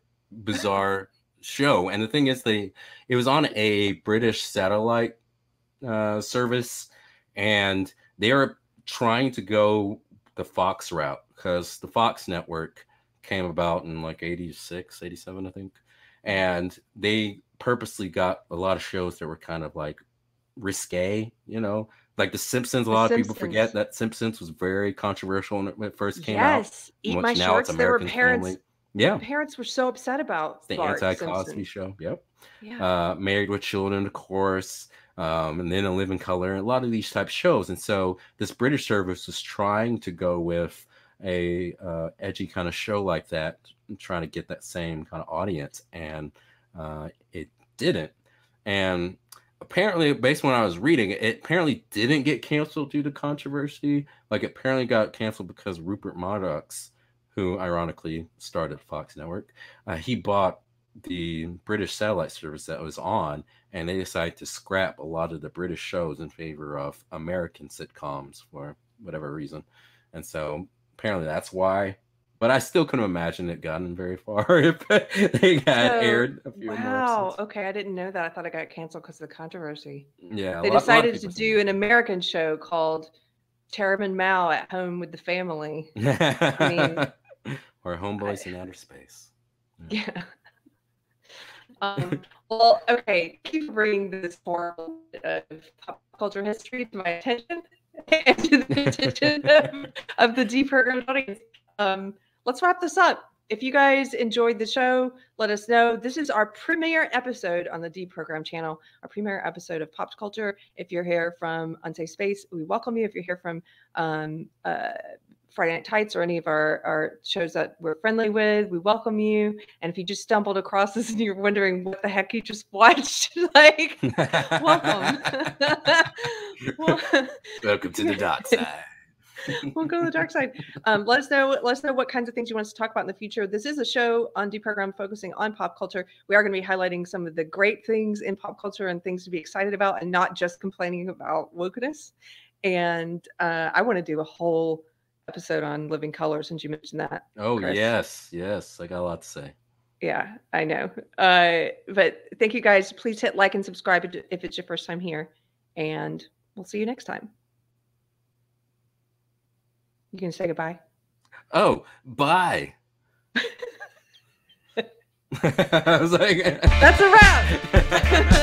show. And the thing is, it was on a British satellite service, and they are trying to go the Fox route because the Fox network came about in like 86, 87, I think. And they purposely got a lot of shows that were kind of like risque, like The Simpsons. A lot of people forget that Simpsons was very controversial when it first came out. Yes, Eat My Shorts. There were parents. Family. Yeah, parents were so upset about the anti-Cosby show. Yep. Yeah. Married with Children, of course, and then A Living Color. A lot of these type of shows, and so this British service was trying to go with a edgy kind of show like that, trying to get that same kind of audience, and it didn't. And apparently, based on what I was reading, it apparently didn't get canceled due to controversy. Like, it apparently got canceled because Rupert Murdoch's, who ironically started Fox Network, he bought the British satellite service that was on, and they decided to scrap a lot of the British shows in favor of American sitcoms for whatever reason. And so apparently that's why. But I still couldn't imagine it gotten very far if they got aired a few more episodes. Wow. Okay, I didn't know that. I thought it got canceled because of the controversy. Yeah. They decided to do an American show called Chairman Mao at Home with the Family. I mean, or Homeboys in Outer Space. Yeah. Well, okay. Thank you for bringing this form of pop culture history to my attention and to the attention of the Deprogrammed audience. Let's wrap this up. If you guys enjoyed the show, let us know. This is our premiere episode on the Deprogrammed channel, our premiere episode of Pop Culture. If you're here from Unsafe Space, we welcome you. If you're here from Friday Night Tights or any of our shows that we're friendly with, we welcome you. And if you just stumbled across this and you're wondering what the heck you just watched, like, welcome. Welcome to the dark side. We'll go to the dark side. Let us know what kinds of things you want us to talk about in the future. This is a show on Deprogrammed focusing on pop culture. We are going to be highlighting some of the great things in pop culture and things to be excited about, and not just complaining about wokeness. And I want to do a whole episode on Living Color, since you mentioned that. Oh, Chris. Yes. I got a lot to say. Yeah, I know. But thank you guys. Please hit like and subscribe if it's your first time here. And we'll see you next time. You can say goodbye. Oh, bye. I was like, that's a wrap.